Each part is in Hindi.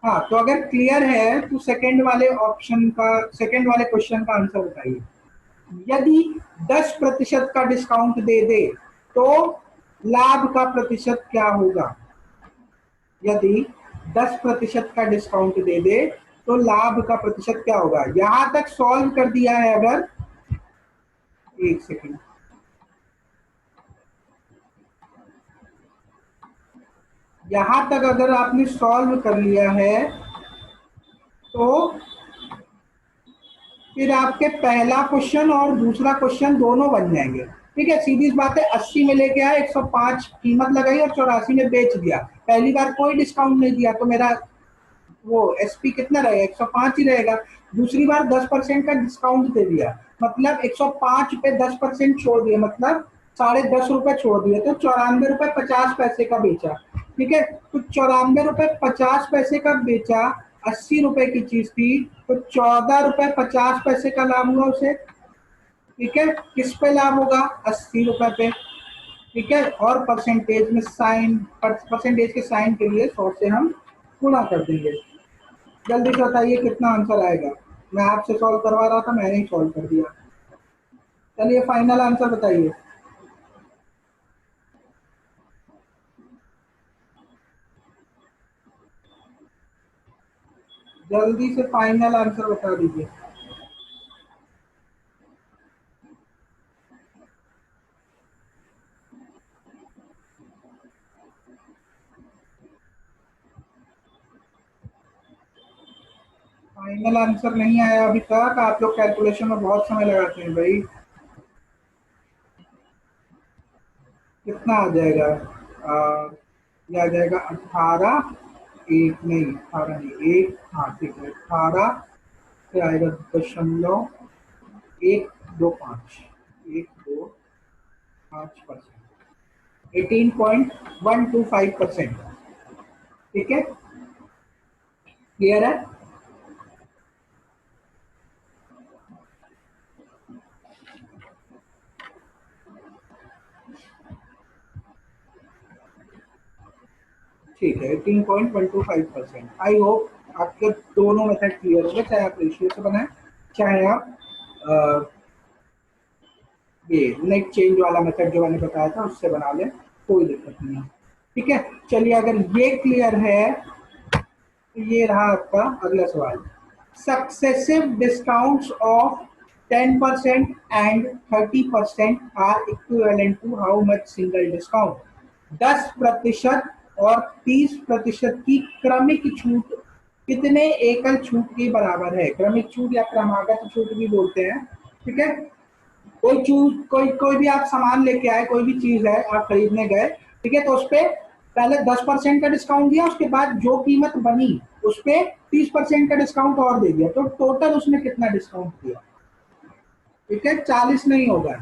हाँ, तो अगर क्लियर है तो सेकंड वाले क्वेश्चन का आंसर बताइए। यदि 10% का डिस्काउंट दे दे तो लाभ का प्रतिशत क्या होगा? यदि 10% का डिस्काउंट दे दे तो लाभ का प्रतिशत क्या होगा? यहां तक सॉल्व कर दिया है अगर, एक सेकंड, यहां तक अगर आपने सॉल्व कर लिया है तो फिर आपके पहला क्वेश्चन और दूसरा क्वेश्चन दोनों बन जाएंगे। ठीक है, सीधी सी बात है, 80 में लेके आया, 105 कीमत लगाई और 84 में बेच दिया। पहली बार कोई डिस्काउंट नहीं दिया तो मेरा वो एसपी कितना रहेगा? 105 ही रहेगा। दूसरी बार 10% का डिस्काउंट दे दिया, मतलब 105 पे 10% छोड़ दिया, मतलब ₹10.5 छोड़ दिए, तो ₹94.50 का बेचा। ठीक है, तो ₹94.50 का बेचा, ₹80 की चीज थी, तो ₹14.50 का लाभ हुआ उसे। ठीक है, किस पे लाभ होगा? ₹80 पे। ठीक है, और परसेंटेज में साइन, परसेंटेज के साइन के लिए 100 से हम गुणा कर देंगे। जल्दी से बताइए कितना आंसर आएगा। मैं आपसे सॉल्व करवा रहा था, मैंने ही सॉल्व कर दिया। चलिए फाइनल आंसर बताइए। जल्दी से फाइनल आंसर बता दीजिए। फाइनल आंसर नहीं आया अभी तक? आप लोग कैलकुलेशन में बहुत समय लगाते हैं भाई। कितना आ जाएगा? ये आ जाएगा 18, एक नहीं, 18 नहीं, एक, हाँ ठीक है, 18 से आएगा 0.125, 125%, 18.125%। ठीक है, क्लियर है? ठीक है, 18.125%। आई होप आपके दोनों मेथड क्लियर हो गए, चाहे आप रेशियो से बनाए, चाहे आप ये नेट चेंज वाला मेथड जो मैंने बताया था उससे बना लें, कोई दिक्कत नहीं है। ठीक है, चलिए अगर ये क्लियर है तो ये रहा आपका अगला सवाल। Successive discounts of 10% and 30% are equivalent to how much single discount? 10% और 30% की क्रमिक छूट कितने एकल छूट के बराबर है? क्रमिक छूट या क्रमागत छूट भी बोलते हैं। ठीक है, कोई चूज कोई कोई भी आप सामान लेके आए, कोई भी चीज है आप खरीदने गए, ठीक है, तो उस पे पहले 10% का डिस्काउंट दिया, उसके बाद जो कीमत बनी उस पे 30% का डिस्काउंट और दे दिया, तो टोटल उसने कितना डिस्काउंट दिया? ठीक है, 40 नहीं होगा,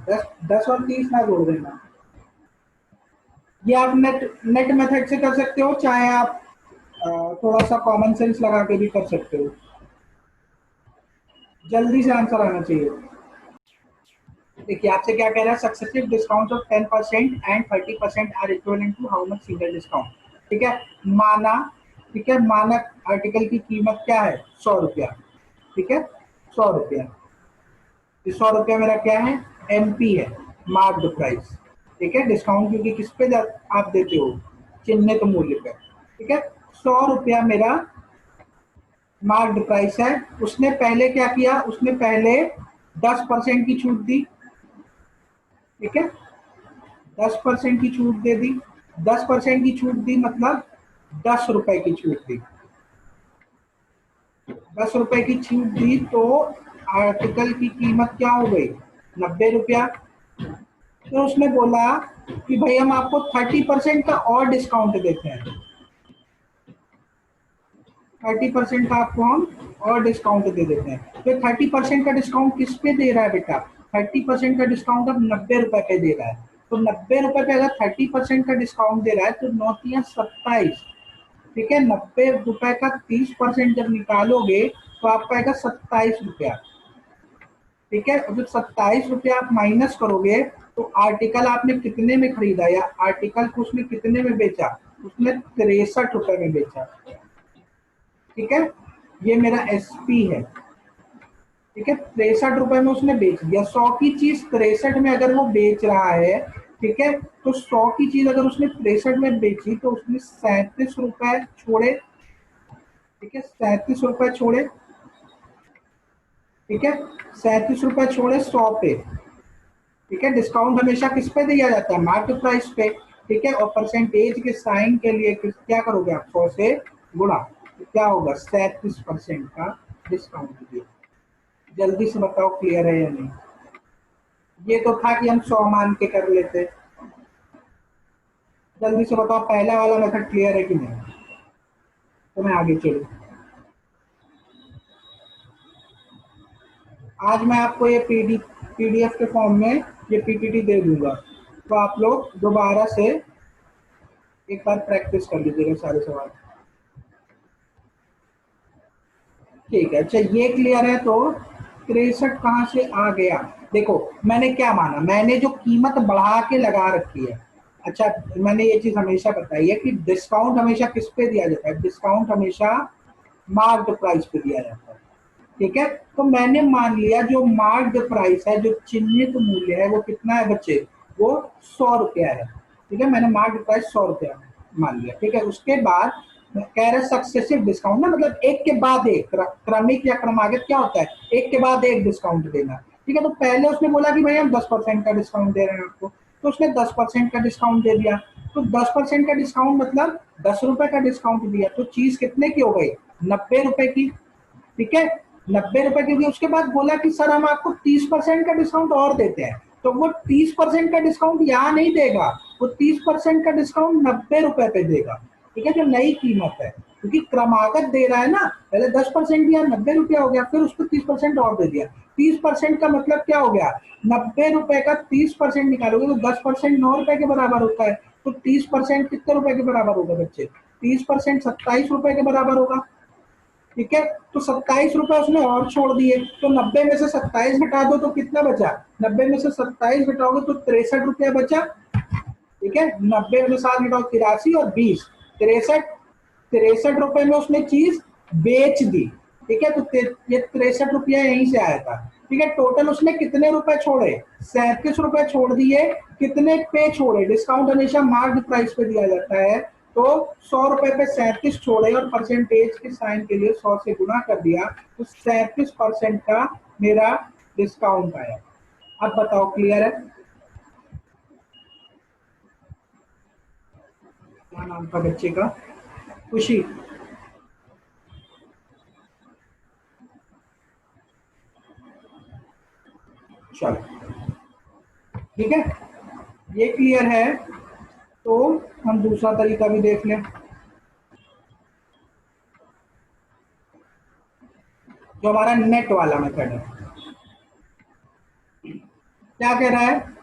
10 और 30 ना जोड़ देना। ये आप नेट नेट मेथड से कर सकते हो, चाहे आप थोड़ा सा कॉमन सेंस लगा के भी कर सकते हो। जल्दी से आंसर आना चाहिए। देखिए आपसे क्या कह रहा है, successive discount of 10% and 30% are equivalent to how much single discount? ठीक है, माना, ठीक है, मानक आर्टिकल की कीमत क्या है? ₹100। ठीक है, ₹100। 100 मेरा क्या है? एमपी है, मार्क्ड प्राइस। ठीक है, डिस्काउंट क्योंकि किस पे आप देते हो? चिन्हित मूल्य पे। ठीक है, ₹100 मेरा मार्क्ड प्राइस है। उसने पहले क्या किया? उसने पहले 10% की छूट दी। ठीक है, 10% की छूट दे दी। 10% की छूट दी मतलब ₹10 की छूट दी। ₹10 की छूट दी तो आर्टिकल की कीमत क्या हो गई? ₹90। तो उसने बोला कि भाई हम आपको 30% का और डिस्काउंट देते हैं। 30% का आपको हम और डिस्काउंट दे देते हैं। तो 30% का डिस्काउंट किस पे दे रहा है बेटा? 30% का डिस्काउंट अब ₹90 पे दे रहा है। तो ₹90 पे अगर 30% का डिस्काउंट दे रहा है तो 9×3 = 27। ठीक है, ₹90 का 30% जब निकालोगे तो आपका आएगा ₹27। ठीक है, अब जब ₹27 आप माइनस करोगे तो आर्टिकल आपने कितने में खरीदा या आर्टिकल को उसने कितने में बेचा? उसने ₹63 में बेचा। ठीक है, ये मेरा एसपी है। ठीक है, 63 रुपए में उसने बेच दिया। 100 की चीज 63 में अगर वो बेच रहा है, ठीक है, तो 100 की चीज अगर उसने 63 में बेची तो उसने 37 रुपए छोड़े। ठीक है, 37 रुपए छोड़े। ठीक है, 37 रुपए छोड़े 100 पे। ठीक है, डिस्काउंट हमेशा किस पे दिया जाता है? मार्केट प्राइस पे। ठीक है, और परसेंटेज के साइन के लिए क्या करोगे आप? 100 से गुणा, तो क्या होगा? 37% का डिस्काउंट दिया। जल्दी से बताओ क्लियर है या नहीं? ये तो था कि हम 100 मान के कर लेते। जल्दी से बताओ पहला वाला मेथड क्लियर है कि नहीं, तो मैं आगे चलूँ। आज मैं आपको ये पीडीएफ के फॉर्म में ये पीपीटी दे दूंगा, तो आप लोग दोबारा से एक बार प्रैक्टिस कर लीजिएगा सारे सवाल। ठीक है, अच्छा ये क्लियर है। तो 63 कहाँ से आ गया? देखो, मैंने क्या माना, मैंने जो कीमत बढ़ा के लगा रखी है। अच्छा, मैंने ये चीज हमेशा बताई है कि डिस्काउंट हमेशा किस पे दिया जाता है? डिस्काउंट हमेशा मार्क्ड प्राइस पे दिया जाता है। ठीक है, तो मैंने मान लिया जो मार्क्ड प्राइस है, जो चिन्हित मूल्य है, वो कितना है बच्चे? वो 100 रुपया है। ठीक है, मैंने मार्क्ड प्राइस 100 रुपया मान लिया। ठीक है, उसके बाद कह रहे सक्सेसिव डिस्काउंट ना, मतलब एक के बाद एक, क्रमिक या क्रमागत क्या होता है? एक के बाद एक डिस्काउंट देना। ठीक है, तो पहले उसने बोला कि भाई हम 10% का डिस्काउंट दे रहे हैं आपको, तो उसने 10% का डिस्काउंट दे दिया। तो 10% का डिस्काउंट मतलब 10 रुपए का डिस्काउंट दिया, तो चीज कितने की हो गई? 90 रुपए की। ठीक है, 90 रुपए की। उसके बाद बोला कि सर हम आपको 30% का डिस्काउंट और देते हैं, तो वो 30% का डिस्काउंट यहाँ नहीं देगा, वो 30% का डिस्काउंट 90 रुपए पे देगा। ठीक है, जो नई कीमत है, क्योंकि क्रमागत दे रहा है ना, पहले 10% दिया, 90 रुपया हो गया, फिर उसको 30% और दे दिया। 30% का मतलब क्या हो गया? 90 रुपए का 30% निकालोगे तो 10% 9 रुपए के बराबर होता है। तो 30% कितने रुपए के बराबर होगा बच्चे? 30% 27 रुपए के बराबर होगा। ठीक है, तो 27 रुपए उसने और छोड़ दिए, तो 90 में से 27 घटा दो तो कितना बचा? 90 में से 27 घटाओगे तो 63 रुपया बचा। ठीक है, 90 में से 7 घटाओ, 83 और 20, 63। 63 रुपए में उसने चीज बेच दी। ठीक है, तो ये 63 रुपया यहीं से आया था। ठीक है, टोटल उसने कितने रुपए छोड़े? 37 रुपए छोड़ दिए। कितने पे छोड़े? डिस्काउंट हमेशा मार्क्ड प्राइस पे दिया जाता है, तो 100 रुपए पे 37 छोड़े और परसेंटेज के साइन के लिए 100 से गुना कर दिया, तो 37% का मेरा डिस्काउंट आया। अब बताओ क्लियर है? क्या नाम था बच्चे का? खुशी। चलो, ठीक है, ये क्लियर है। तो हम दूसरा तरीका भी देख लें, जो हमारा नेट वाला मेथड है। क्या कह रहा है?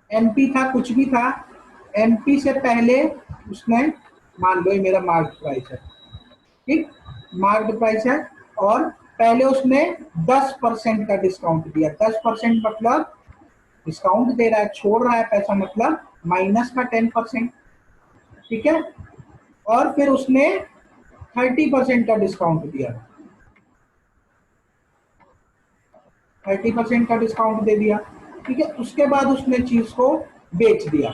एमपी था, कुछ भी था, एमपी से पहले उसने, मान लो ये मेरा मार्क प्राइस है। ठीक, मार्क प्राइस है, और पहले उसने 10% का डिस्काउंट दिया। 10% मतलब डिस्काउंट दे रहा है, छोड़ रहा है पैसा, मतलब माइनस का 10%। ठीक है, और फिर उसने 30% का डिस्काउंट दिया। 30% का डिस्काउंट दे दिया। ठीक है, उसके बाद उसने चीज को बेच दिया।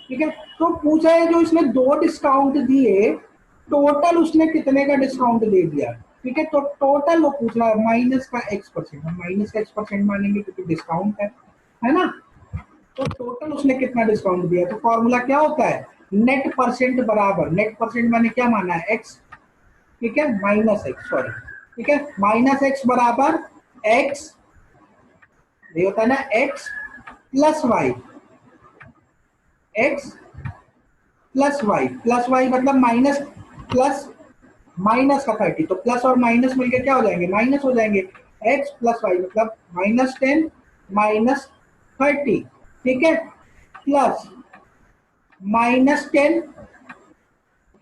ठीक है, तो पूछा है जो इसने दो डिस्काउंट दिए, टोटल उसने कितने का डिस्काउंट दे दिया? ठीक है, तो टोटल वो पूछ रहा है माइनस का x%, हम माइनस का x% मानेंगे क्योंकि डिस्काउंट है ना। तो टोटल उसने कितना डिस्काउंट दिया? तो फॉर्मूला क्या होता है? नेट परसेंट बराबर, नेट परसेंट मैंने क्या माना है? x। ठीक है, माइनस x, सॉरी। ठीक है, माइनस x बराबर x, ये होता है ना x plus y. X plus y मतलब माइनस, प्लस माइनस का 30, तो प्लस और माइनस मिलकर क्या हो जाएंगे? माइनस हो जाएंगे। एक्स प्लस वाई मतलब -10 -30। ठीक है, plus -10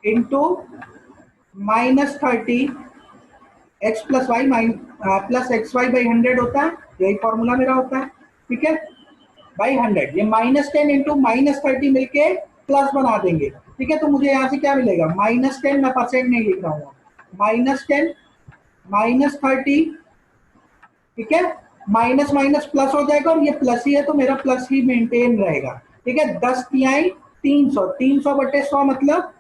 into -30, x plus y plus x y by 100 होता है, यही फॉर्मूला मेरा होता है। ठीक है, बाई 100, ये -10 इंटू -30 मिलके प्लस बना देंगे। ठीक है, तो मुझे यहाँ से क्या मिलेगा? -10, मैं परसेंट नहीं लिख रहा हूँ, -10, -30, ठीक है, माइनस माइनस प्लस हो जाएगा और ये प्लस ही है तो मेरा प्लस ही मेंटेन रहेगा, ठीक है। 10 तिहाई 300, 300/100 मतलब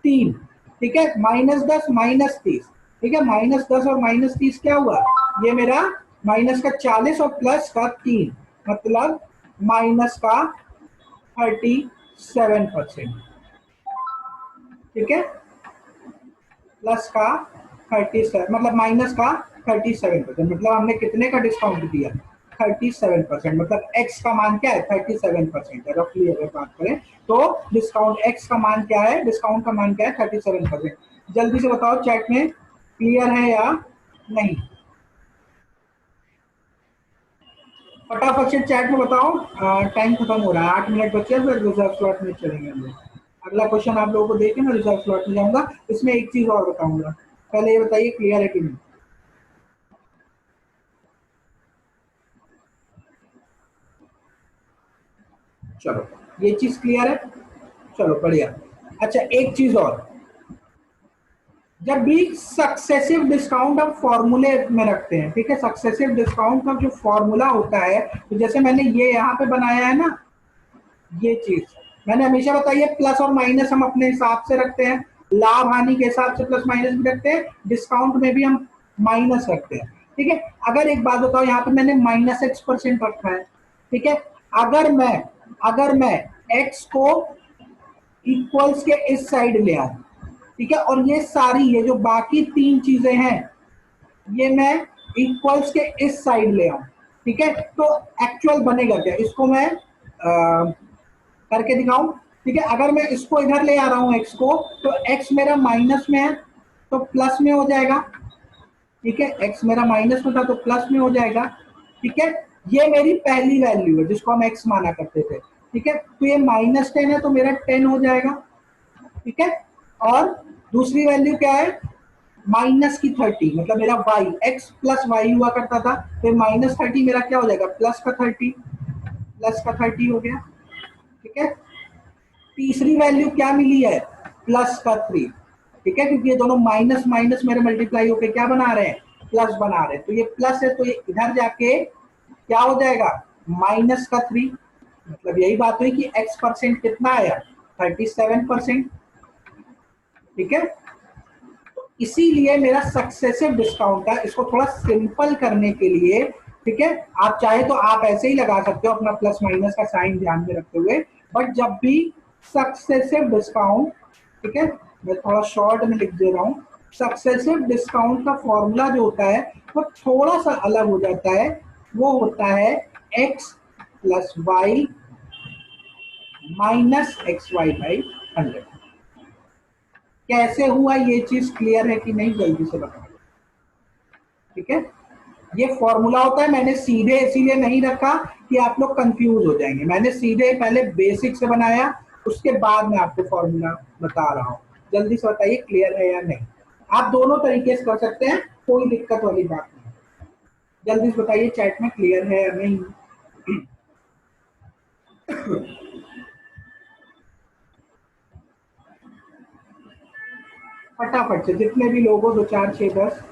3, ठीक है। -10 -30, ठीक है, -10 और -30 क्या हुआ, ये मेरा माइनस का 40 और प्लस का 3 मतलब माइनस का 37%, ठीक है, प्लस का 37 मतलब माइनस का 37%, मतलब हमने कितने का डिस्काउंट दिया, 37%, मतलब एक्स का मान क्या है, 37% है रफली अगर बात करें तो। डिस्काउंट एक्स का मान क्या है, डिस्काउंट का मान क्या है, 37%। जल्दी से बताओ चैट में क्लियर है या नहीं, फटाफट से चैट में बताओ। टाइम खत्म हो रहा है, 8 मिनट बचे हैं, फिर रिजर्व स्लॉट में चलेंगे हम लोग। अगला क्वेश्चन आप लोगों को देके मैं रिजर्व स्लॉट में जाऊंगा। इसमें एक चीज और बताऊंगा, पहले ये बताइए क्लियर है कि नहीं। चलो ये चीज क्लियर है, चलो बढ़िया। अच्छा एक चीज और, जब भी सक्सेसिव डिस्काउंट हम फॉर्मूले में रखते हैं, ठीक है, सक्सेसिव डिस्काउंट का जो फॉर्मूला होता है, तो जैसे मैंने ये यहाँ पे बनाया है ना, ये चीज मैंने हमेशा बताई है, प्लस और माइनस हम अपने हिसाब से रखते हैं, लाभ हानि के हिसाब से प्लस माइनस भी रखते हैं, डिस्काउंट में भी हम माइनस रखते हैं, ठीक है। अगर एक बात बताओ, यहाँ पे मैंने -X% रखा है, ठीक है। अगर मैं एक्स को इक्वल्स के इस साइड ले आऊं, ठीक है, और ये सारी ये जो बाकी तीन चीजें हैं ये मैं इक्वल्स के इस साइड ले आऊं, ठीक है, तो एक्चुअल बनेगा क्या, इसको मैं करके दिखाऊं, ठीक है। अगर मैं इसको इधर ले आ रहा हूं एक्स को, तो एक्स मेरा माइनस में है तो प्लस में हो जाएगा, ठीक है, एक्स मेरा माइनस में था तो प्लस में हो जाएगा, ठीक है। ये मेरी पहली वैल्यू है जिसको हम एक्स माना करते थे, ठीक है, तो ये -10 है तो मेरा 10 हो जाएगा, ठीक है। और दूसरी वैल्यू क्या है, माइनस की 30, मतलब मेरा वाई, एक्स प्लस वाई हुआ करता था, फिर -30 मेरा क्या हो जाएगा, प्लस का 30 हो गया, ठीक है। तीसरी वैल्यू क्या मिली है, +3, ठीक है, क्योंकि ये दोनों माइनस माइनस मेरे मल्टीप्लाई होकर क्या बना रहे हैं, प्लस बना रहे हैं, तो ये प्लस है तो ये इधर जाके क्या हो जाएगा, -3, मतलब यही बात हुई कि x% कितना आया, 37%, ठीक है। इसीलिए मेरा सक्सेसिव डिस्काउंट था, इसको थोड़ा सिंपल करने के लिए, ठीक है। आप चाहे तो आप ऐसे ही लगा सकते हो अपना प्लस माइनस का साइन ध्यान में रखते हुए, बट जब भी सक्सेसिव डिस्काउंट, ठीक है, मैं थोड़ा शॉर्ट में लिख दे रहा हूं, सक्सेसिव डिस्काउंट का फॉर्मूला जो होता है वो थोड़ा सा अलग हो जाता है, वो होता है x+y -xy/100। कैसे हुआ ये चीज क्लियर है कि नहीं, जल्दी से बताओ, ठीक है। ये फॉर्मूला होता है, मैंने सीधे इसीलिए नहीं रखा कि आप लोग कंफ्यूज हो जाएंगे, मैंने सीधे पहले बेसिक से बनाया, उसके बाद मैं आपको फॉर्मूला बता रहा हूं। जल्दी से बताइए क्लियर है या नहीं, आप दोनों तरीके से कर सकते हैं, कोई दिक्कत वाली बात नहीं। जल्दी से बताइए चैट में क्लियर है या नहीं। फटाफट से जितने भी लोग हो, 2 4 6 10,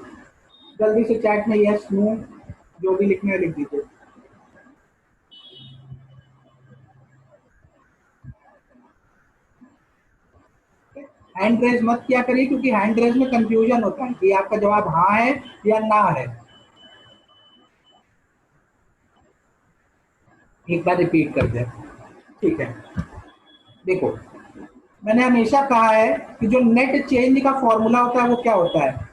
जल्दी से चैट में यस नो जो भी लिखना है लिख दीजिए। हैंड रेज मत किया करिए, क्योंकि हैंड रेज में कंफ्यूजन होता है कि आपका जवाब हाँ है या ना है। एक बार रिपीट कर दे, ठीक है। देखो मैंने हमेशा कहा है कि जो नेट चेंज का फॉर्मूला होता है वो क्या होता है,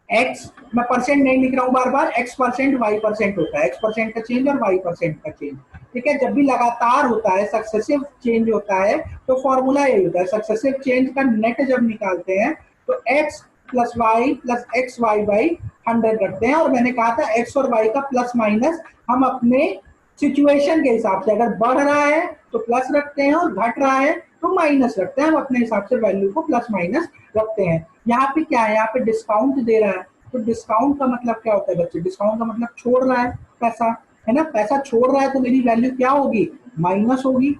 एक्स, मैं परसेंट नहीं लिख रहा हूँ बार बार, x%y% होता है, x% का चेंज और y% का चेंज, ठीक है। जब भी लगातार होता है, सक्सेसिव चेंज होता है, तो फॉर्मूला यही होता है, सक्सेसिव चेंज का नेट जब निकालते हैं तो x+y+xy/100 रखते हैं, और मैंने कहा था x और y का प्लस माइनस हम अपने सिचुएशन के हिसाब से, अगर बढ़ रहा है तो प्लस रखते हैं और घट रहा है तो माइनस रखते हैं, हम अपने हिसाब से वैल्यू को प्लस माइनस रखते हैं। यहाँ पे क्या है, यहाँ पे डिस्काउंट दे रहा है, तो डिस्काउंट का मतलब क्या होता है बच्चे, डिस्काउंट का मतलब छोड़ रहा है पैसा, है ना, पैसा छोड़ रहा है तो मेरी वैल्यू क्या होगी, माइनस होगी।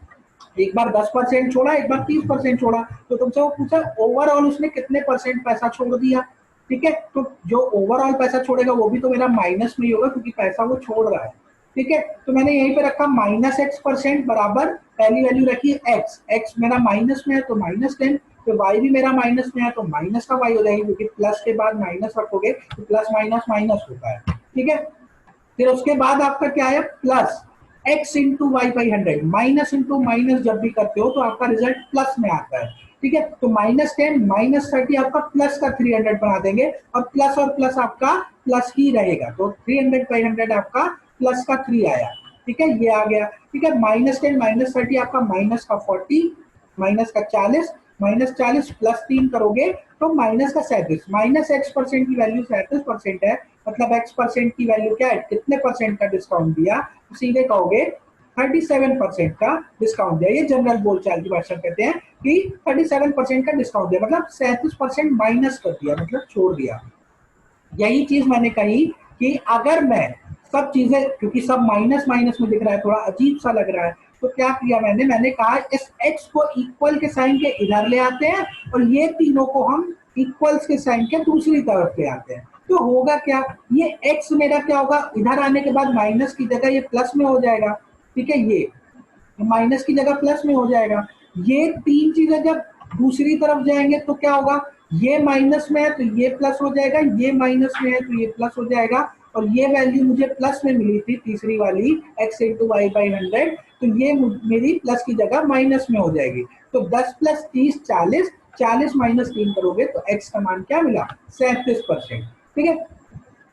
एक बार 10% छोड़ा, एक बार 30% छोड़ा, तो तुमसे वो पूछा ओवरऑल उसने कितने परसेंट पैसा छोड़ दिया, ठीक है। तो जो ओवरऑल पैसा छोड़ेगा वो भी तो मेरा माइनस में ही होगा क्योंकि पैसा वो छोड़ रहा है। ठीक है, तो मैंने यहीं पे रखा -X% बराबर पहली वैल्यू रखी एक्स, एक्स मेरा माइनस में है तो -10, तो वाई भी मेरा माइनस में है तो माइनस का वाई हो जाएगी क्योंकि प्लस के बाद माइनस रखोगे तो प्लस माइनस माइनस होता है। ठीक है, फिर उसके बाद आपका क्या है plus x into y by 100, minus into minus जब भी करते हो तो आपका रिजल्ट प्लस में आता है। ठीक है, तो -10 -30 आपका प्लस का 300 बना देंगे और प्लस आपका प्लस ही रहेगा, तो 300/100 आपका प्लस का 3 आया। ठीक है, ये आ गया। ठीक है, -10 -30 आपका माइनस का 40, माइनस का 40, -40 +3 करोगे तो माइनस का 37, -X% की वैल्यू 37% है, मतलब X% की वैल्यू क्या है, कितने परसेंट का डिस्काउंट दिया, तो सीधे कहोगे 37% का डिस्काउंट दिया। ये जनरल बोलचाल की भाषा कहते हैं कि 37% का डिस्काउंट दिया, मतलब 37% माइनस कर दिया, मतलब छोड़ दिया। यही चीज मैंने कही कि अगर मैं सब चीजें, क्योंकि सब माइनस माइनस में दिख रहा है, थोड़ा अजीब सा लग रहा है, तो क्या किया मैंने कहा इस x को इक्वल के साइन के इधर ले आते हैं और ये तीनों को हम इक्वल्स के साइन के दूसरी तरफ ले आते हैं। तो होगा क्या, ये x मेरा क्या होगा, इधर आने के बाद माइनस की जगह ये प्लस में हो जाएगा। ठीक है, ये माइनस की जगह प्लस में हो जाएगा। ये तीन चीजें जब दूसरी तरफ जाएंगे तो क्या होगा, ये माइनस में है तो ये प्लस हो जाएगा, ये माइनस में है तो ये प्लस हो जाएगा, और ये वैल्यू मुझे प्लस में मिली थी तीसरी वाली x इंटू वाई बाई 100, तो ये मेरी प्लस की जगह माइनस में हो जाएगी। तो 10 + 30 40, 40 - 3 करोगे तो x का मान क्या मिला, 37%। ठीक है,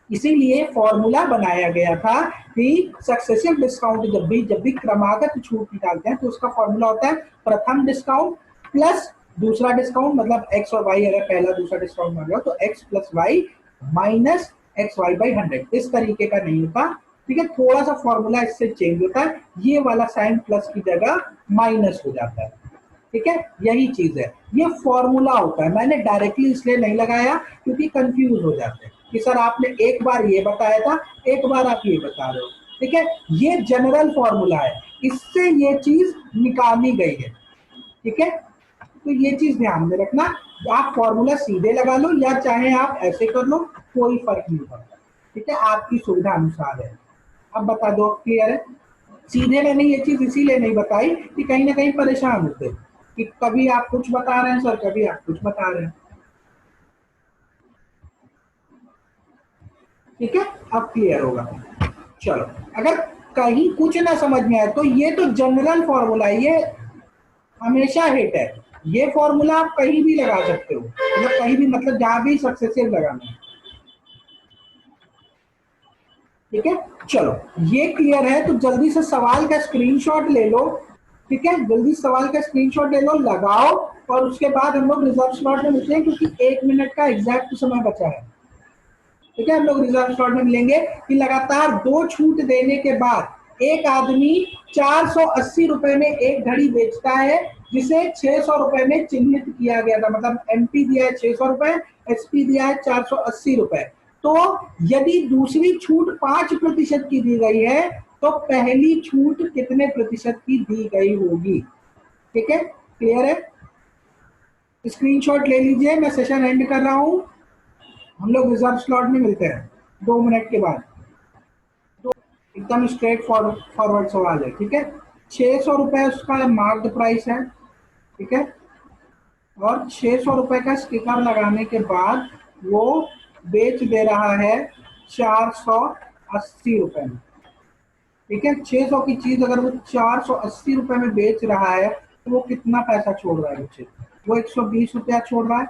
इसीलिए फॉर्मूला बनाया गया था कि सक्सेसिव डिस्काउंट जब भी क्रमागत छूट निकालते हैं तो उसका फॉर्मूला होता है प्रथम डिस्काउंट प्लस दूसरा डिस्काउंट, मतलब एक्स और वाई अगर पहला दूसरा डिस्काउंट मान लो तो x plus y minus x y by 100, इस तरीके का नहीं होता। ठीक है, थोड़ा सा फॉर्मूला इससे चेंज होता है, ये वाला साइन प्लस की जगह माइनस हो जाता है। ठीक है, यही चीज है, ये फॉर्मूला होता है। मैंने डायरेक्टली इसलिए नहीं लगाया क्योंकि कंफ्यूज हो जाते हैं कि सर आपने एक बार ये बताया था, एक बार आप ये बता रहे हो। ठीक है, ये जनरल फॉर्मूला है, इससे ये चीज निकाली गई है। ठीक है, तो ये चीज ध्यान में रखना, आप फॉर्मूला सीधे लगा लो या चाहे आप ऐसे कर लो, कोई फर्क नहीं पड़ता। ठीक है, आपकी सुविधा अनुसार है। अब बता दो, क्लियर है। सीधे मैंने ये चीज इसीलिए नहीं बताई कि कहीं ना कहीं परेशान होते कि कभी आप कुछ बता रहे हैं सर, कभी आप कुछ बता रहे हैं। ठीक है, अब क्लियर होगा। चलो, अगर कहीं कुछ ना समझ में आए तो ये तो जनरल फॉर्मूला है, ये हमेशा हिट है। ये फॉर्मूला आप कहीं भी लगा सकते हो, मतलब कहीं भी, मतलब जहां भी सक्सेसिव लगाना है। ठीक है, चलो ये क्लियर है, तो जल्दी से सवाल का स्क्रीनशॉट ले लो। ठीक है, जल्दी सवाल का स्क्रीनशॉट ले लो, लगाओ, और उसके बाद हम लोग रिजर्व स्लॉट में मिलते हैं क्योंकि 1 मिनट का एग्जैक्ट समय बचा है। ठीक है, हम लोग रिजर्व स्लॉट में मिलेंगे कि लगातार 2 छूट देने के बाद एक आदमी 480 रुपए में एक घड़ी बेचता है जिसे 600 रुपए में चिन्हित किया गया था, मतलब एमपी दिया है 600 रुपए, एसपी दिया है 480 रुपए। तो यदि दूसरी छूट 5% की दी गई है तो पहली छूट कितने प्रतिशत की दी गई होगी। ठीक है, क्लियर है। स्क्रीनशॉट ले लीजिए, मैं सेशन एंड कर रहा हूं, हम लोग रिजर्व स्लॉट में मिलते हैं 2 मिनट के बाद। तो एकदम स्ट्रेट फॉरवर्ड सवाल है। ठीक है, 600 रुपए उसका मार्क्ड प्राइस है। ठीक है, और 600 रुपए का स्टिकर लगाने के बाद वो बेच दे रहा है 480 रुपए में। ठीक है, 600 की चीज अगर वो 480 रुपए में बेच रहा है तो वो कितना पैसा छोड़ रहा है बच्चे, वो 120 रुपया छोड़ रहा है।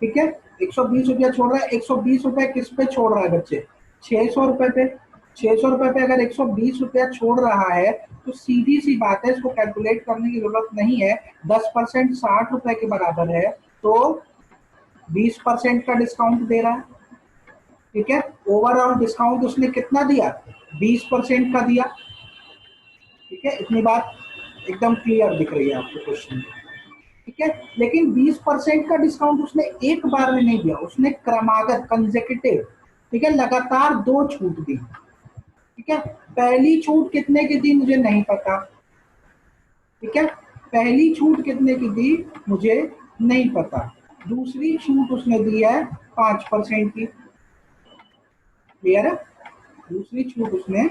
ठीक है, 120 रुपया छोड़ रहा है। 120 रुपए किस पे छोड़ रहा है बच्चे, 600 रुपए पे। 600 रुपए पे अगर 120 रुपया छोड़ रहा है तो सीधी सी बात है, इसको कैलकुलेट करने की जरूरत नहीं है। 10% 60 रुपए के बराबर है, तो 20% का डिस्काउंट दे रहा है। ठीक है, ओवरऑल डिस्काउंट उसने कितना दिया, 20% का दिया। ठीक है, इतनी बात एकदम क्लियर दिख रही है आपको क्वेश्चन में। ठीक है, लेकिन 20% का डिस्काउंट उसने एक बार में नहीं दिया, उसने क्रमागत कंसेक्यूटिव, ठीक है, लगातार 2 छूट दी। ठीक है, पहली छूट कितने की दी मुझे नहीं पता। ठीक है, पहली छूट कितने की दी मुझे नहीं पता। दूसरी छूट उसने दी है 5% की। क्लियर है? दूसरी छूट उसने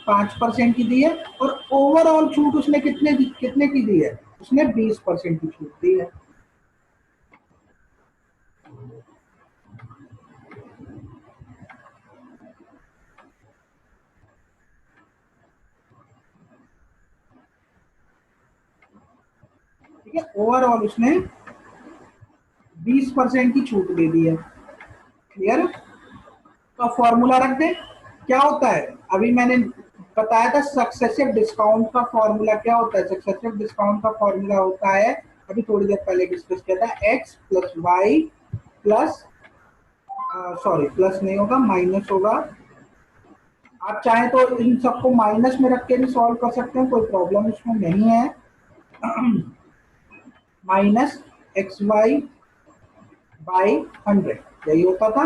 5% की दी है और ओवरऑल छूट उसने कितने की दी है? उसने 20% की छूट दी है। ठीक है, ओवरऑल उसने 20% की छूट दे दी है। क्लियर? तो फॉर्मूला रख दे। क्या होता है, अभी मैंने बताया था सक्सेसिव डिस्काउंट का फॉर्मूला क्या होता है। सक्सेसिव डिस्काउंट का फॉर्मूला होता है, अभी थोड़ी देर पहले डिस्कस किया था, x plus y plus, sorry plus नहीं होगा, माइनस होगा। आप चाहें तो इन सबको माइनस में रख के भी सॉल्व कर सकते हैं, कोई प्रॉब्लम इसमें नहीं है। माइनस एक्स वाई बाई 100, यही होता था।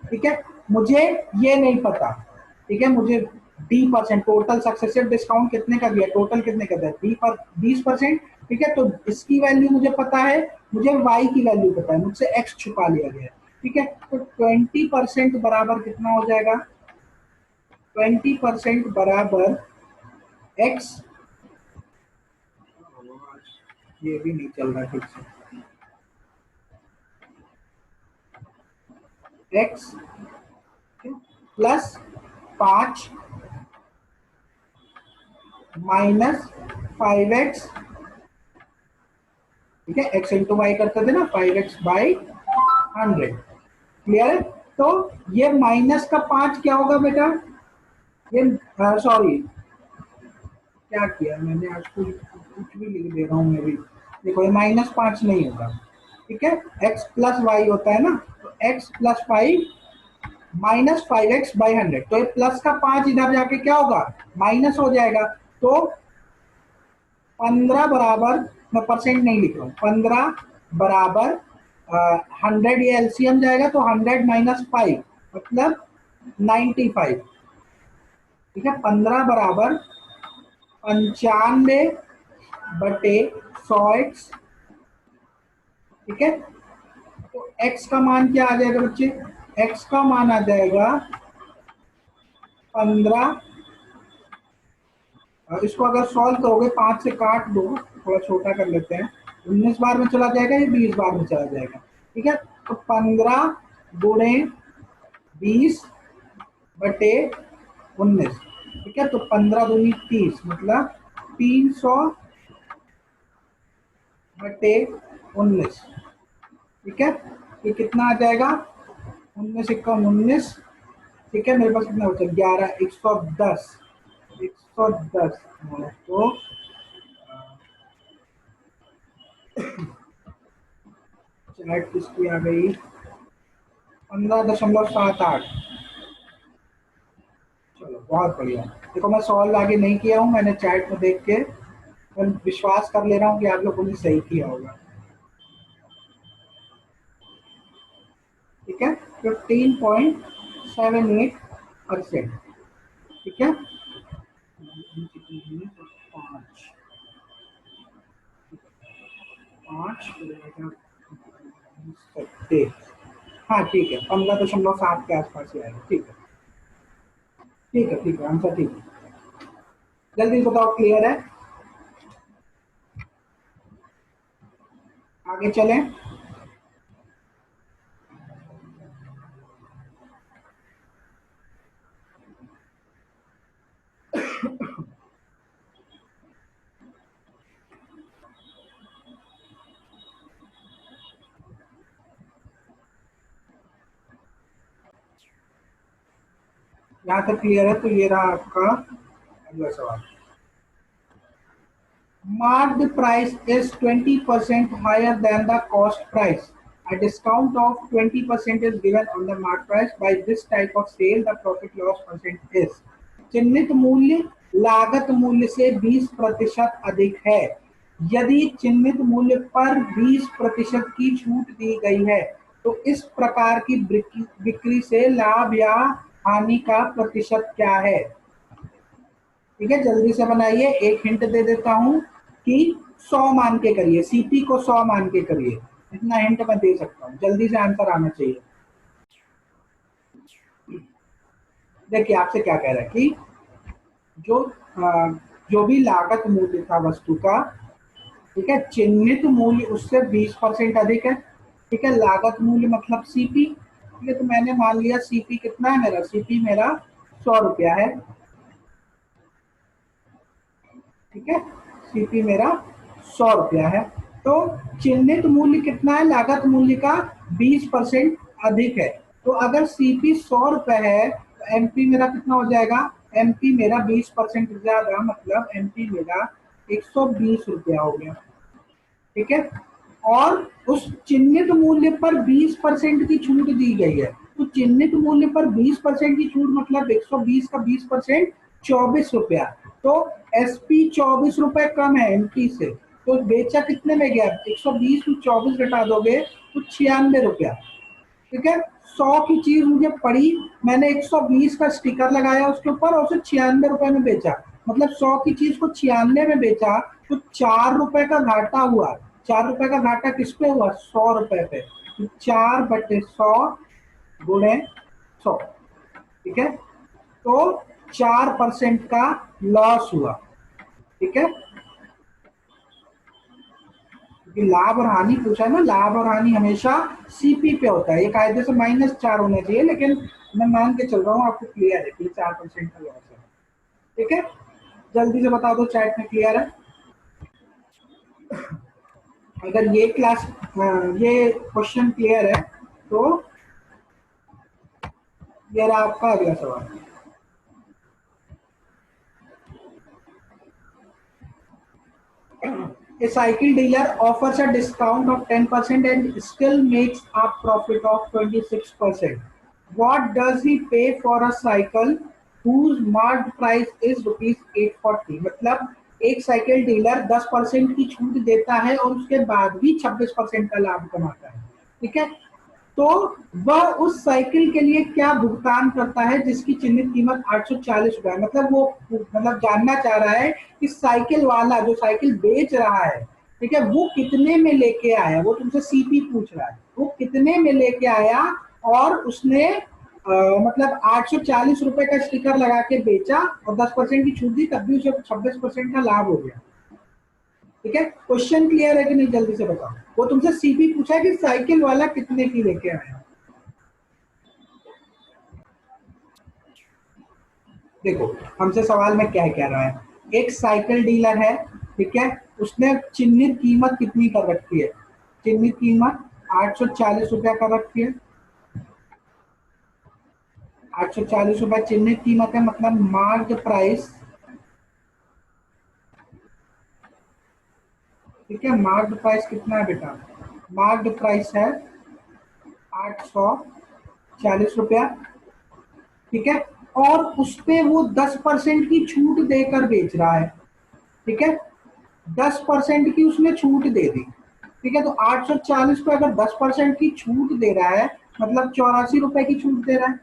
ठीक है, मुझे ये नहीं पता। ठीक है, मुझे 20% टोटल सक्सेसिव डिस्काउंट कितने का दिया, टोटल कितने का दिया, 20%। ठीक है, तो इसकी वैल्यू मुझे पता है, मुझे y की वैल्यू पता है, मुझसे x छुपा लिया गया है। ठीक है, तो 20% बराबर कितना हो जाएगा? 20% बराबर x, ये भी नहीं चल रहा ठीक से, x प्लस 5 माइनस 5x। ठीक है, x इंटू वाई करते थे ना, 5x बाई 100। क्लियर है? तो ये माइनस का 5 क्या होगा बेटा? ये सॉरी, क्या किया मैंने, आज कुछ भी लिख दे रहा हूँ मैं भी। देखो, ये -5 नहीं होगा। ठीक है, x प्लस वाई होता है ना, तो x plus 5 minus 5x by 100, तो ये प्लस का 5 इधर जाके क्या होगा? माइनस हो जाएगा। तो 15 बराबर, मैं परसेंट नहीं लिख रहा हूँ, 15 बराबर 100, ये एलसीएम जाएगा, तो 100 माइनस 5 मतलब 95। ठीक है, 15 बराबर 95 बटे 100x। ठीक है, तो x का मान क्या आ जाएगा बच्चे? x का मान आ जाएगा 15। इसको अगर सॉल्व करोगे, 5 से काट दो, थोड़ा छोटा कर लेते हैं, 19 बार में चला जाएगा, ये 20 बार में चला जाएगा। ठीक है, तो 15 गुणे 20 बटे 19। ठीक है, तो 15 दूनी 30, मतलब 300 बटे 19। ठीक है, ये कितना आ जाएगा? 19 एक्का 19। ठीक है, मेरे पास कितना बचा? 11, 110, 110। तो चैट किसकी आ गई? 15.78। चलो, बहुत बढ़िया। देखो, मैं सॉल्व आगे नहीं किया हूँ, मैंने चैट में देख के मैं विश्वास कर ले रहा हूँ कि आप लोगों ने सही किया होगा। ठीक है, 15.78%। ठीक है, 5 हाँ ठीक है, 15.7 के आसपास ही आएगा। ठीक है, ठीक है, ठीक है, आंसर ठीक है। जल्दी बताओ, क्लियर है? आगे चलें। यहाँ तक क्लियर है? तो ये रहा आपका अगला सवाल। Marked price is 20% higher than the cost price. A discount of 20% is given on the marked price. By this type of sale, the profit loss percent is. चिन्हित मूल्य लागत मूल्य से 20% अधिक है। यदि चिन्हित मूल्य पर 20% की छूट दी गई है, तो इस प्रकार की बिक्री से लाभ या हानि का प्रतिशत क्या है? ठीक है, जल्दी से बनाइए। एक हिंट दे देता हूं कि 100 मान के करिए, सीपी को 100 मान के करिए। इतना हिंट मैं दे सकता हूँ, जल्दी से आंसर आना चाहिए। देखिए आपसे क्या कह रहा है कि जो जो भी लागत मूल्य था वस्तु का, ठीक है, चिन्हित मूल्य उससे 20% अधिक है। ठीक है, लागत मूल्य मतलब सीपी। ठीक है, तो मैंने मान लिया सीपी कितना है मेरा, सीपी मेरा 100 रुपया है। ठीक है, सीपी मेरा 100 रुपया है। तो चिन्हित मूल्य कितना है, लागत मूल्य का 20% अधिक है। तो अगर सीपी 100 रुपए है तो एमपी मेरा कितना हो जाएगा, एमपी मेरा 20% ज्यादा, मतलब एमपी मेरा 120 रुपया हो गया। ठीक है, और उस चिन्हित मूल्य पर 20% की छूट दी गई है। तो चिन्हित मूल्य पर 20% की छूट मतलब 120 का 20% 24 रुपया। तो एसपी 24 रुपए कम है एमपी से। तो बेचा कितने में गया, 120 में 24 घटा दोगे तो 96 रुपया। ठीक है, 100 की चीज मुझे पड़ी, मैंने 120 का स्टिकर लगाया उसके ऊपर और उसे 96 रुपए में बेचा, मतलब 100 की चीज को 96 में बेचा, तो 4 रुपए का घाटा हुआ। 4 रुपए का घाटा किस पे हुआ, 100 रुपए पे। तो 4/100 गुणे 100। ठीक है, तो 4% का लॉस हुआ। ठीक है, क्योंकि लाभ और हानि पूछा है ना, लाभ और हानि हमेशा सीपी पे होता है। ये कायदे से -4 होना चाहिए, लेकिन मैं मान के चल रहा हूँ आपको क्लियर है कि 4% का लॉस है। ठीक है, जल्दी से बता दो चैट में क्लियर है। अगर ये क्लास ये क्वेश्चन क्लियर है तो ये रहा आपका अगला सवाल। A cycle dealer offers a discount of 10% and still makes a profit of 26%. What does he pay for a cycle whose marked price is rupees 840? मतलब एक साइकिल डीलर 10% की छूट देता है और उसके बाद भी 26% का लाभ कमाता है। ठीक है, तो वह उस साइकिल के लिए क्या भुगतान करता है जिसकी चिन्हित कीमत 840 रुपए है। मतलब वो मतलब जानना चाह रहा है कि साइकिल वाला जो साइकिल बेच रहा है, ठीक है, वो कितने में लेके आया, वो तुमसे सीपी पूछ रहा है, वो कितने में लेके आया और उसने मतलब 840 रुपए का स्टिकर लगा के बेचा और 10% की छूट दी, तब भी उसे 26% का लाभ हो गया। ठीक है, क्वेश्चन क्लियर है कि नहीं, जल्दी से बताओ। वो तुमसे सीपी पूछा है कि साइकिल वाला कितने की लेके आया। देखो हमसे सवाल में क्या कह रहा है, एक साइकिल डीलर है, ठीक है, उसने चिन्हित कीमत कितनी कर रखी है, चिन्हित कीमत 840 रुपया कर रखी है। 840 रुपया चिन्हित कीमत है, मतलब मार्क्ड प्राइस। ठीक है, मार्क्ड प्राइस कितना है बेटा, मार्क्ड प्राइस है 840 रुपया। ठीक है, और उस पे वो 10% की छूट देकर बेच रहा है। ठीक है, 10% की उसने छूट दे दी। ठीक है, तो 840 पे अगर 10% की छूट दे रहा है, मतलब 84 रुपए की छूट दे रहा है।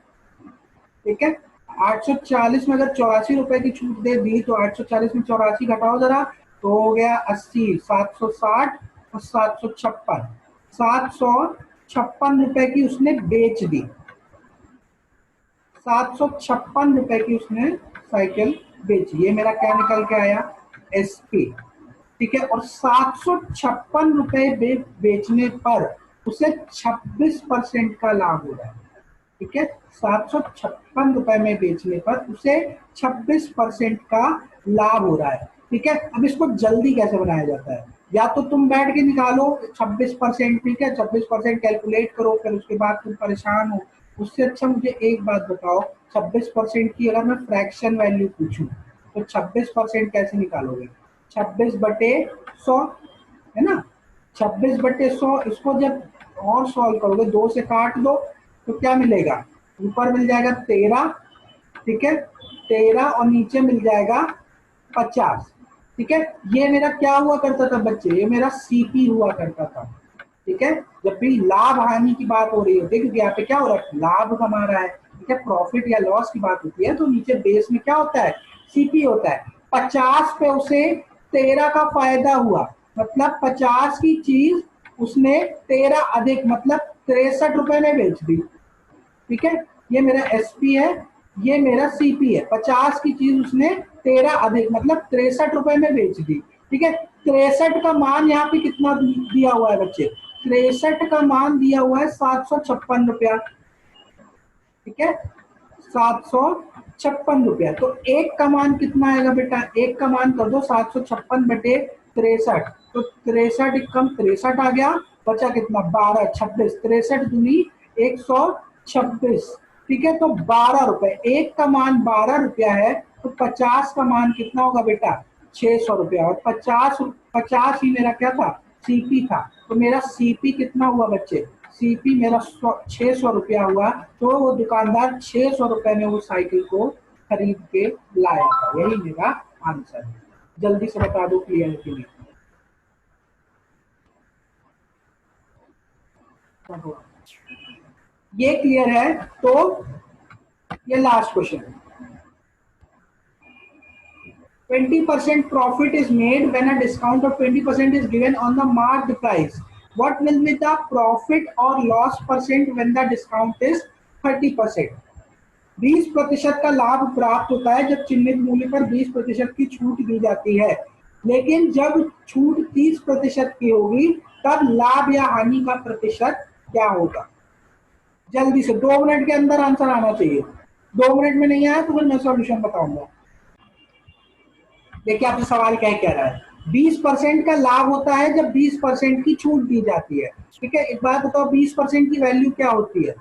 ठीक है, 840 में अगर 84 रुपए की छूट दे दी तो 840 में 84 घटाओ जरा, तो हो गया 80, 760 और 756, 756 रुपए की उसने बेच दी। 756 रुपए की उसने साइकिल बेची, ये मेरा क्या निकल के आया, एसपी। ठीक है, और 756 रुपए बेचने पर उसे 26% का लाभ हो रहा है। ठीक है, 756 रुपए में बेचने पर उसे 26% का लाभ हो रहा है। ठीक है, अब इसको जल्दी कैसे बनाया जाता है, या तो तुम बैठ के निकालो 26%, ठीक है, 26% कैलकुलेट करो, फिर उसके बाद तुम परेशान हो। उससे अच्छा मुझे एक बात बताओ, 26% की अगर मैं फ्रैक्शन वैल्यू पूछूं तो 26% कैसे निकालोगे, 26/100, है ना, 26/100। इसको जब और सॉल्व करोगे, 2 से काट दो तो क्या मिलेगा, ऊपर मिल जाएगा 13। ठीक है, 13 और नीचे मिल जाएगा 50। ठीक है, ये मेरा क्या हुआ करता था बच्चे, ये मेरा सीपी हुआ करता था। ठीक है, जब भी लाभ हानि की बात हो रही होती है, क्योंकि यहाँ पे क्या हो रहा है, लाभ कमा रहा है, ठीक है, प्रॉफिट या लॉस की बात होती है, तो नीचे बेस में क्या होता है, सीपी होता है। 50 पे उसे 13 का फायदा हुआ, मतलब 50 की चीज उसने 13 अधिक मतलब 63 रुपए में बेच दी। ठीक है, ये मेरा एसपी है। ये मेरा सीपी है। 50 की चीज उसने 13 अधिक मतलब 63 रुपए में बेच दी। ठीक है, 63 का मान यहाँ पे कितना दिया हुआ है बच्चे? 63 का मान दिया हुआ है 756 रुपया। ठीक है, 756 रुपया। तो एक का मान कितना आएगा बेटा? एक का मान कर दो 756 बटे 63। तो 63 कम 63 आ गया, बचा कितना? 12, 26, 63 दूनी 126। ठीक है, तो 12 रुपए, एक का मान 12 रुपया है, तो 50 का मान कितना होगा बेटा? 600 रुपया। और 50 ही मेरा क्या था? सीपी था। तो मेरा सीपी कितना हुआ बच्चे? सीपी मेरा 600 रुपया हुआ। तो वो दुकानदार 600 रुपए में वो साइकिल को खरीद के लाया था। यही मेरा आंसर है। जल्दी से बता दो क्लियर है कि नहीं। ये क्लियर है तो ये लास्ट क्वेश्चन है। 20% profit is made when a discount of 20% is given on the marked price. What will be the profit or loss percent when the discount is 30%? 20% का लाभ प्राप्त होता है जब चिन्हित मूल्य पर 20% की छूट दी जाती है। लेकिन जब छूट 30% की होगी तब लाभ या हानि का प्रतिशत क्या होगा? जल्दी से 2 मिनट के अंदर आंसर आना चाहिए। 2 मिनट में नहीं आया तो फिर मैं सॉल्यूशन बताऊंगा। देखिए आपसे सवाल क्या कह रहा है। 20% का लाभ होता है जब 20% की छूट दी जाती है। ठीक है, एक बात बताओ, 20% की वैल्यू क्या होती है?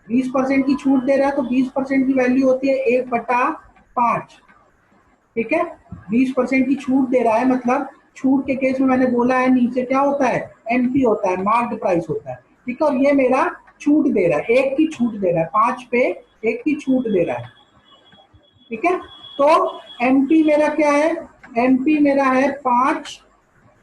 20% की छूट दे रहा है तो 20% की वैल्यू होती है 1/5। ठीक है, 20% की छूट दे रहा है मतलब छूट के केस में मैंने बोला है नीचे क्या होता है? एमपी होता है, मार्क्ड प्राइस होता है। ठीक है, और ये मेरा छूट दे रहा है, एक की छूट दे रहा है, 5 पे एक की छूट दे रहा है। ठीक है, तो एमपी मेरा क्या है? एमपी मेरा है 5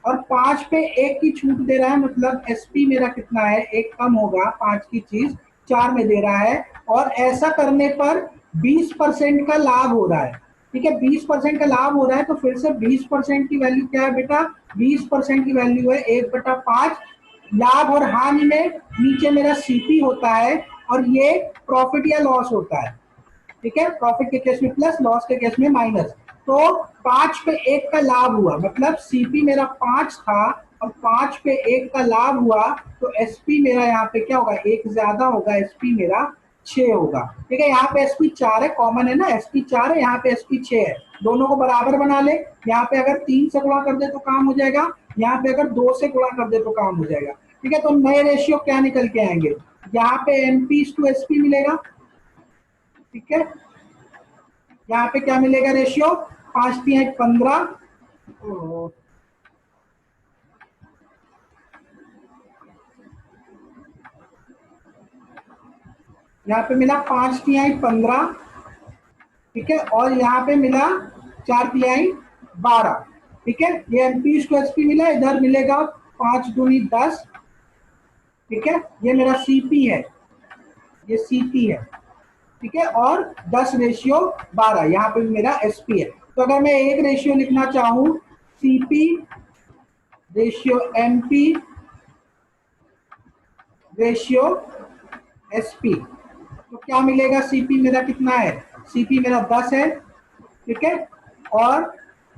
और 5 पे एक की छूट दे रहा है मतलब एसपी मेरा कितना है? एक कम होगा, 5 की चीज 4 में दे रहा है। और ऐसा करने पर 20% का लाभ हो रहा है। ठीक है, 20% का लाभ हो रहा है तो फिर से 20% की वैल्यू क्या है बेटा? 20% की वैल्यू है 1/5। लाभ और हानि में नीचे मेरा सीपी होता है और ये प्रॉफिट या लॉस होता है। ठीक है, प्रॉफिट के केस में प्लस, लॉस के केस में माइनस। तो 5 पे 1 का लाभ हुआ मतलब सीपी मेरा 5 था और 5 पे 1 का लाभ हुआ तो एसपी मेरा यहाँ पे क्या होगा? एक ज्यादा होगा, एसपी मेरा 6 होगा। ठीक है, यहाँ पे एसपी 4 है, कॉमन है ना, एसपी 4 है, यहाँ पे एसपी 6 है। दोनों को बराबर बना ले। यहाँ पे अगर 3 से गुणा कर दे तो काम हो जाएगा, यहाँ पे अगर 2 से गुणा कर दे तो काम हो जाएगा। ठीक है, तो नए रेशियो क्या निकल के आएंगे? यहाँ पे एमपी टू एसपी मिलेगा। ठीक है, यहाँ पे क्या मिलेगा रेशियो? 5×3=15। यहाँ पे मिला 5×3=15। ठीक है, और यहाँ पे मिला 4×3=12। ठीक है, ये एमपी टू एसपी मिला, इधर मिलेगा 5×2=10। ठीक है, ये मेरा सीपी है, ये सीपी है। ठीक है, और 10/12 यहाँ पे मेरा एसपी है। तो अगर मैं एक रेशियो लिखना चाहूं, CP ratio MP ratio SP, तो क्या मिलेगा? सीपी मेरा कितना है? सीपी मेरा 10 है। ठीक है, और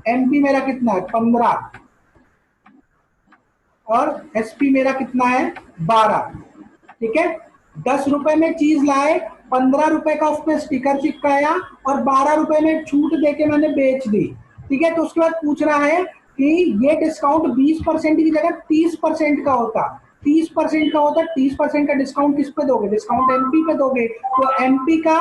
एमपी मेरा कितना है? 15। और एसपी मेरा कितना है? 12। ठीक है, 10 रुपए में चीज लाए, 15 रुपए का उस पर स्टिकर चिपकाया और 12 रुपए में छूट देके मैंने बेच दी। ठीक है, तो उसके बाद पूछ रहा है कि ये डिस्काउंट 20% की जगह 30% का होता, 30% का होता, 30% का डिस्काउंट किस पे दोगे? डिस्काउंट एमपी पे दोगे। तो एमपी का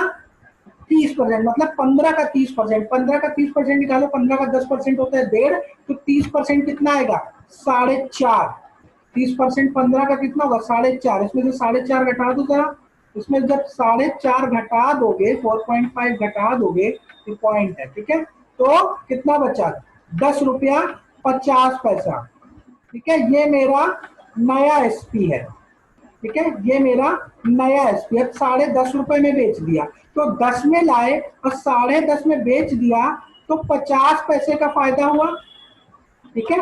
30% मतलब 15 का 30%, 15 का 30% निकालो, 15 का 10% होता है 1.5, तो 30% कितना आएगा? 4.5। 30% 15 का कितना होगा? 4.5। इसमें से 4.5 घटा दो जरा। इसमें जब 4.5 घटा दोगे, 4.5 घटा दोगे तो पॉइंट है। ठीक है, तो कितना बचा? 10 रुपया 50 पैसा। ठीक है, ये मेरा नया एसपी है। ठीक है, ये मेरा नया एसपी। अब 10.5 रुपए में बेच दिया तो 10 में लाए और 10.5 में बेच दिया तो 50 पैसे का फायदा हुआ। ठीक है,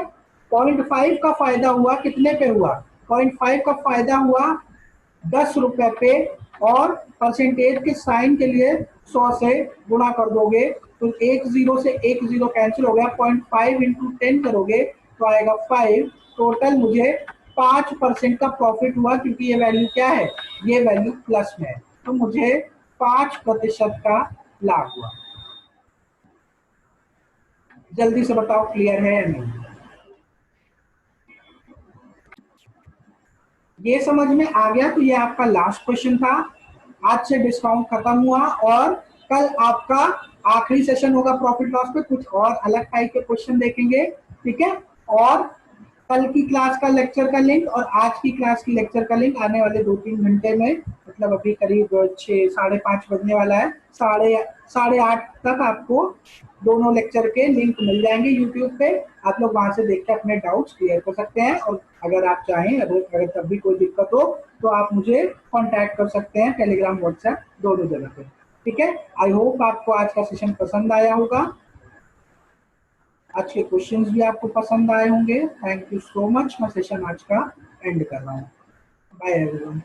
0.5 का फायदा हुआ, कितने पे हुआ? 0.5 का फायदा हुआ 10 रुपए पे और परसेंटेज के साइन के लिए 100 से गुणा कर दोगे तो एक जीरो से एक जीरो कैंसिल हो गया, 0.5 इंटू 10 करोगे तो आएगा 5। टोटल मुझे 5% का प्रॉफिट हुआ, क्योंकि ये वैल्यू क्या है, ये वैल्यू प्लस में है, तो मुझे 5% का लाभ हुआ। जल्दी से बताओ क्लियर है या नहीं? ये समझ में आ गया? तो ये आपका लास्ट क्वेश्चन था। आज से डिस्काउंट खत्म हुआ और कल आपका आखिरी सेशन होगा प्रॉफिट लॉस पे, कुछ और अलग टाइप के क्वेश्चन देखेंगे, ठीक है। और कल की क्लास का लेक्चर का लिंक और आज की क्लास की लेक्चर का लिंक आने वाले 2-3 घंटे में, मतलब अभी करीब 6 साढ़े 5 बजने वाला है, साढ़े साढ़े 8 तक आपको दोनों लेक्चर के लिंक मिल जाएंगे यूट्यूब पे। आप लोग वहां से देख के अपने डाउट्स क्लियर कर सकते हैं, और अगर आप चाहें, अगर तब भी कोई दिक्कत हो तो आप मुझे कांटेक्ट कर सकते हैं टेलीग्राम व्हाट्सएप दोनों जगह पे, ठीक है। आई होप आपको आज का सेशन पसंद आया होगा, आज के क्वेश्चंस भी आपको पसंद आए होंगे। Thank you so much. मैं सेशन आज का एंड कर रहा हूँ। Bye everyone.